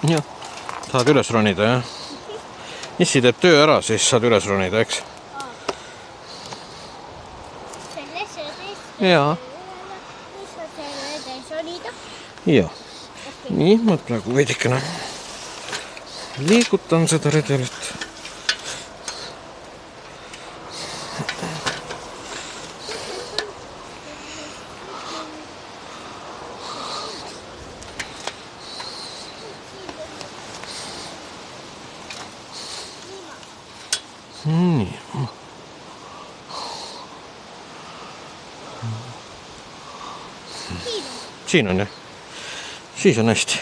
jah, tahad üles ronida, jah? Issi teeb töö ära, siis saad üles ronida, eks? Jaa. Jaa. Nii, ma praegu veidikene liigutan seda redelit. Nii. Siin on jah. Siis on hästi.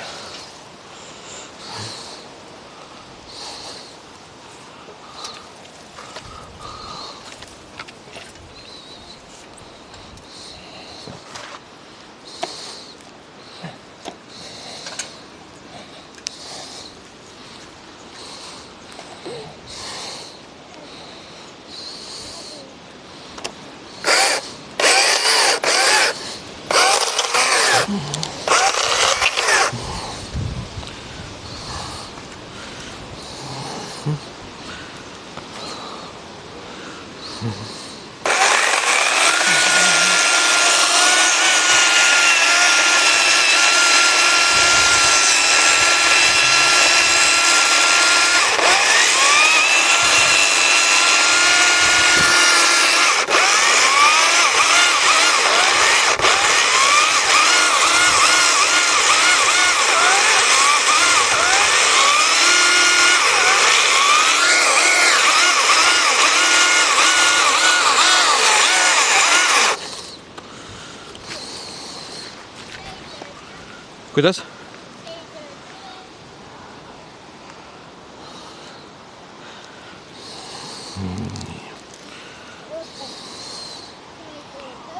Kuidas?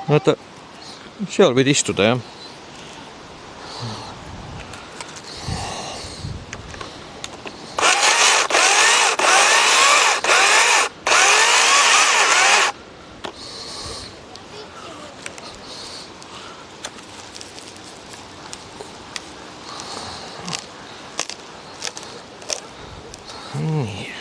Vaata, seal võid istuda, jah? Nii.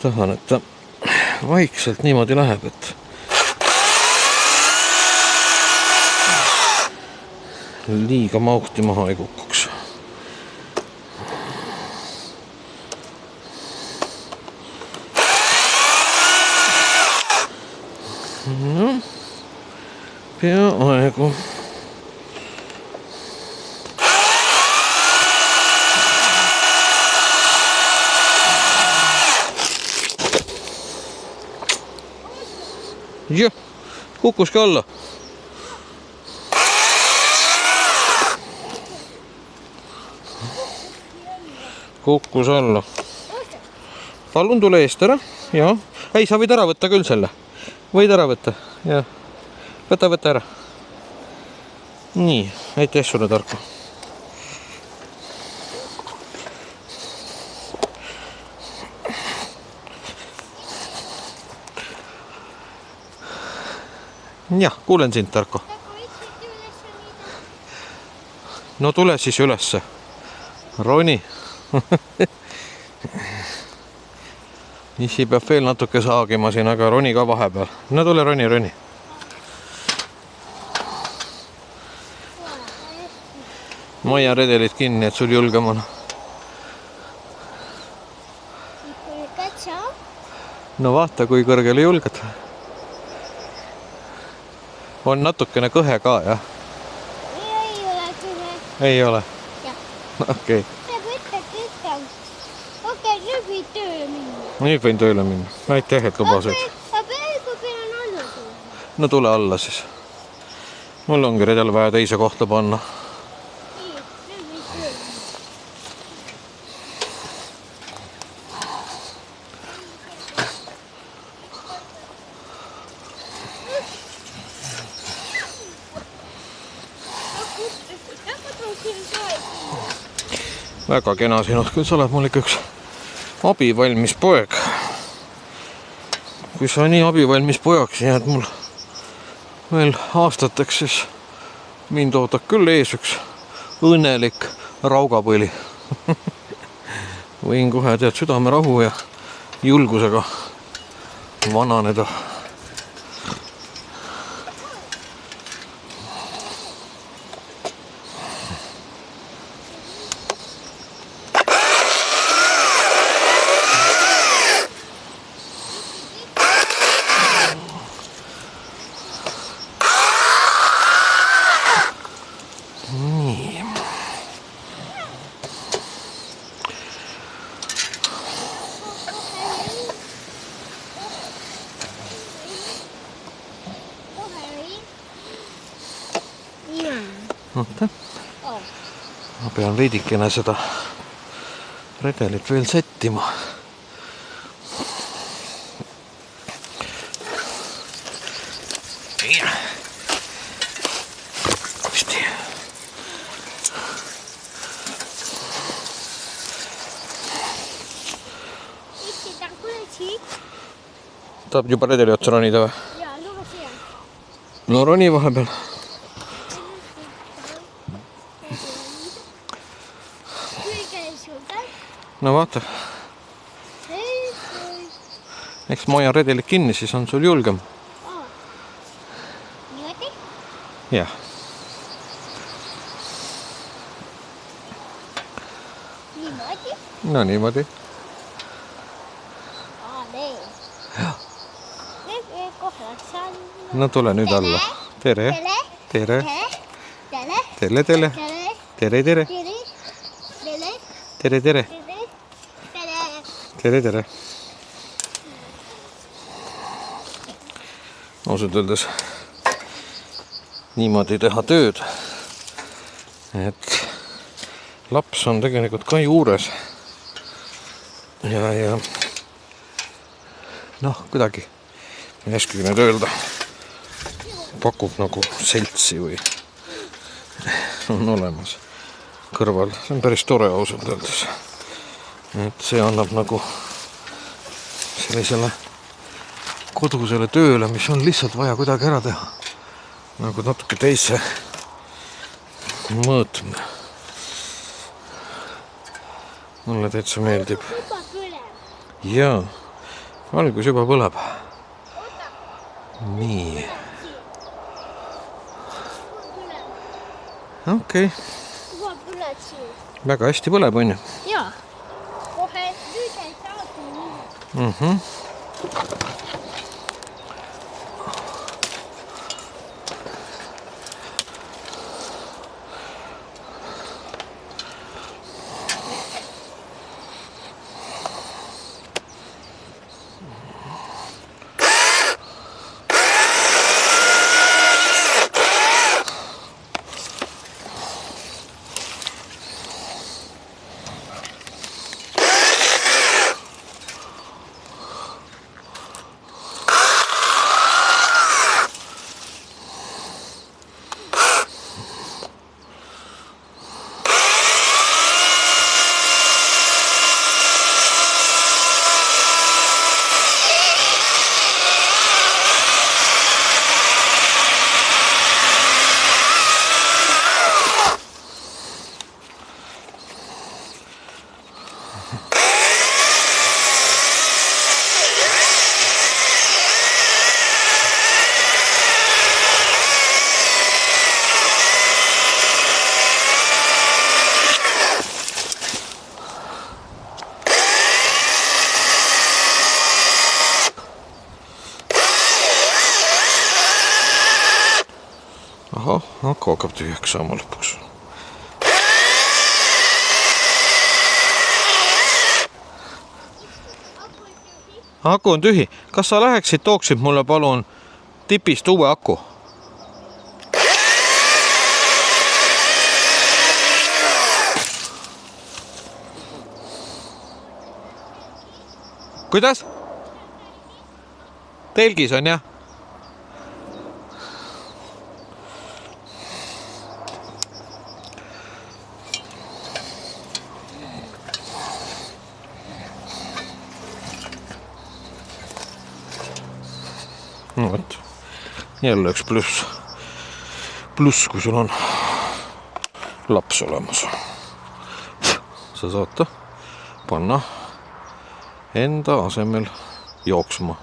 Tahan, et ta vaikselt niimoodi läheb, et liiga mauhti maha ei kukuks. No, peaaegu. Jah, kukkuski alla. Kukkus alla. Palun tule eest ära. Jaa. Ei, sa võid ära võtta küll selle. Võid ära võtta. Jah. Võta ära. Nii, aitäh sulle, Tarko. Jah, kuulen sind, Tarko. No tule siis ülesse. Roni. Issi peab veel natuke saagima siin, aga Roni ka vahepeal. No tule, Roni. Ma hoian redelit kinni, et sul julgem on. No vaata, kui kõrgele julged. On natukene kõhe ka, jah? Ei ole kõhe. Ei ole? Jah. Okei. Sa võtta kõhkalt. Okei, nüüd võid tööle minna. Nüüd võin tööle minna. Aitäh, et lubasid. Aga praegu pean alla tulema. No tule alla siis. Mul ongi redel vaja teise kohta panna. Ei, nüüd võid tööle minna. Väga kena sinust, küll sa oled mul ikka üks abivalmis poeg. Kui sa nii abivalmis pojaks jääd mul veel aastateks, siis mind ootab küll ees üks õnnelik raugapõli. Võin kohe tead südamerahu ja julgusega vananeda. Oota. Ma pean veidikene seda redelit veel sättima. Tahab juba redeli otsa ronida või? Jaa, lugu siia. No roni vahepeal. No vaata. Eks ma hoian redelit kinni, siis on sul julgem. Niimoodi? Jah. Niimoodi? No niimoodi. Nee. Jah. Nüüd kohe saan. No tule nüüd alla. Tere. Tere. Tere. Tere. Tere. Tere. Tere. Tere. Tere, tere. Ausalt öeldes niimoodi teha tööd, et laps on tegelikult ka juures ja noh, kuidagi ei oskagi nüüd öelda, pakub nagu seltsi või on olemas kõrval, see on päris tore ausalt öeldes. Et see annab nagu sellisele kodusele tööle, mis on lihtsalt vaja kuidagi ära teha. Nagu natuke teise mõõtme. Mulle täitsa meeldib. Jaa, valgus juba põleb. Nii. Okei. Väga hästi põleb, on ju? Jaa. Kohe nüüd ei saagi nii. Ahah, aku hakkab tühjaks saama lõpuks. Aku on tühi. Kas sa läheksid, tooksid mulle palun tipist uue aku? Kuidas? Telgis on jah? No vot. jälle üks pluss, kui sul on laps olemas. Sa saad ta panna enda asemel jooksma.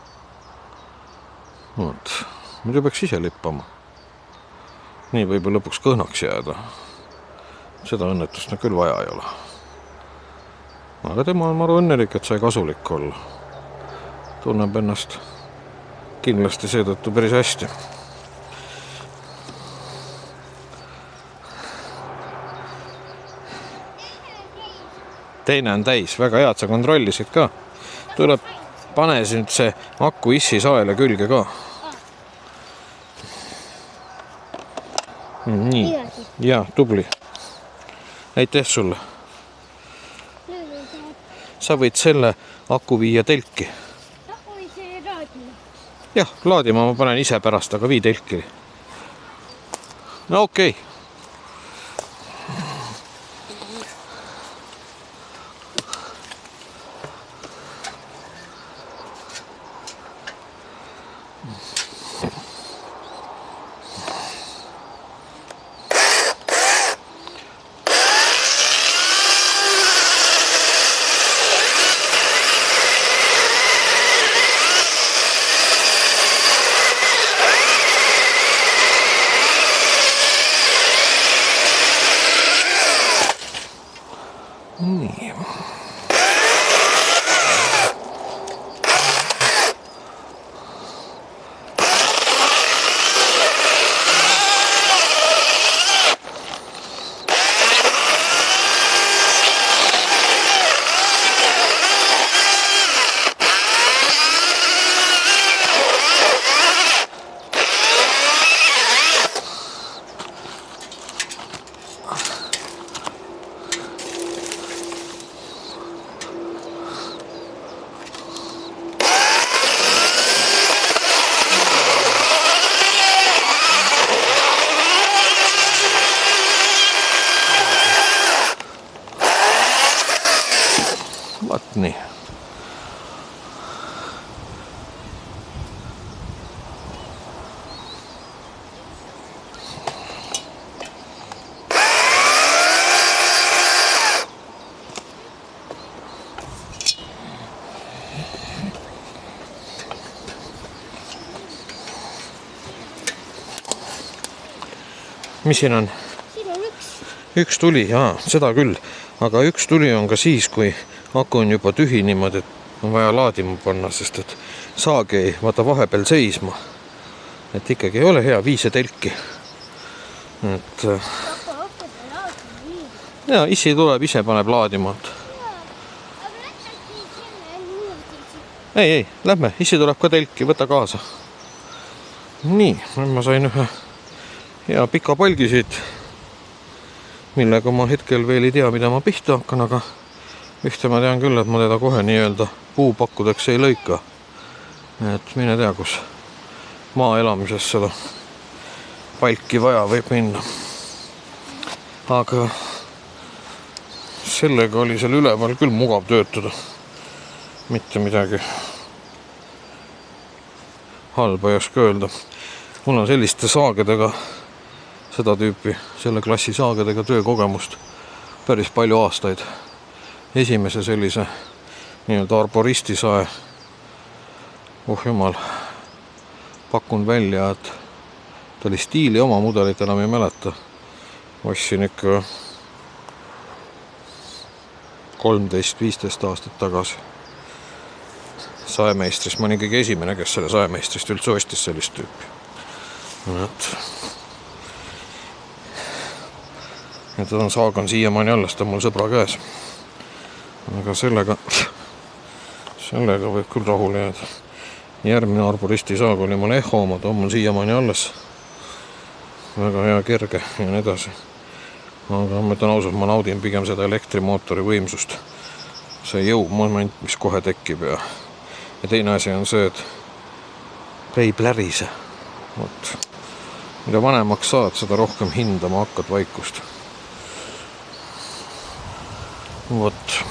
Muidu peaks ise lippama. Nii võib lõpuks kõhnaks jääda. Seda õnnetust küll vaja ei ole. Aga tema on maru õnnelik, et sai kasulik olla. Tunneb ennast kindlasti seetõttu päris hästi. Teine on täis, väga head, sa kontrollisid ka. Tuleb, pane nüüd see aku issi saele külge ka. Nii, ja tubli. Aitäh sulle. Sa võid selle aku viia telki. Jah, laadima ma panen ise pärast, aga vii telki. No okei. Nii. Vaat nii. Mis siin on? Siin on Üks tuli, jaa, seda küll. Aga üks tuli on ka siis, kui aku on juba tühi niimoodi, et on vaja laadima panna, sest et saag ei vaata vahepeal seisma. Et ikkagi ei ole hea viise telki. Et ja issi tuleb, ise paneb laadima. Ei, lähme, issi tuleb ka telki, võta kaasa. Nii, ma sain ühe hea pika palgi siit, millega ma hetkel veel ei tea, mida ma pihta hakkan, aga ühte ma tean küll, et ma teda kohe nii-öelda puupakkudeks ei lõika. Et mine tea, kus maa elamises seda palki vaja võib minna. Aga sellega oli seal üleval küll mugav töötada. Mitte midagi halba ei oska öelda. Mul on selliste saagedega, seda tüüpi, selle klassi saagedega töökogemust päris palju aastaid. Esimese sellise nii-öelda arboristi sae, jumal, pakun välja, et ta oli stiili oma mudelit, enam ei mäleta. Ostsin ikka 13-15 aastat tagasi. Saemeistrist, ma olin kõige esimene, kes selle saemeistrist üldse ostis sellist tüüpi. Et on saag on siiamaani alles, ta on mul sõbra käes. Aga sellega võib küll rahule jääda. Järgmine arboristi saag oli mul Eho oma, ta on mul siiamaani alles. Väga hea, kerge ja nii edasi. Aga ma ütlen ausalt, ma naudin pigem seda elektrimootori võimsust. See jõumoment, mis kohe tekib ja teine asi on see, et ei plärise. Mida vanemaks saad, seda rohkem hindama hakkad vaikust. Vot.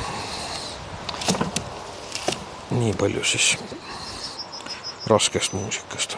Nii palju siis raskest muusikast.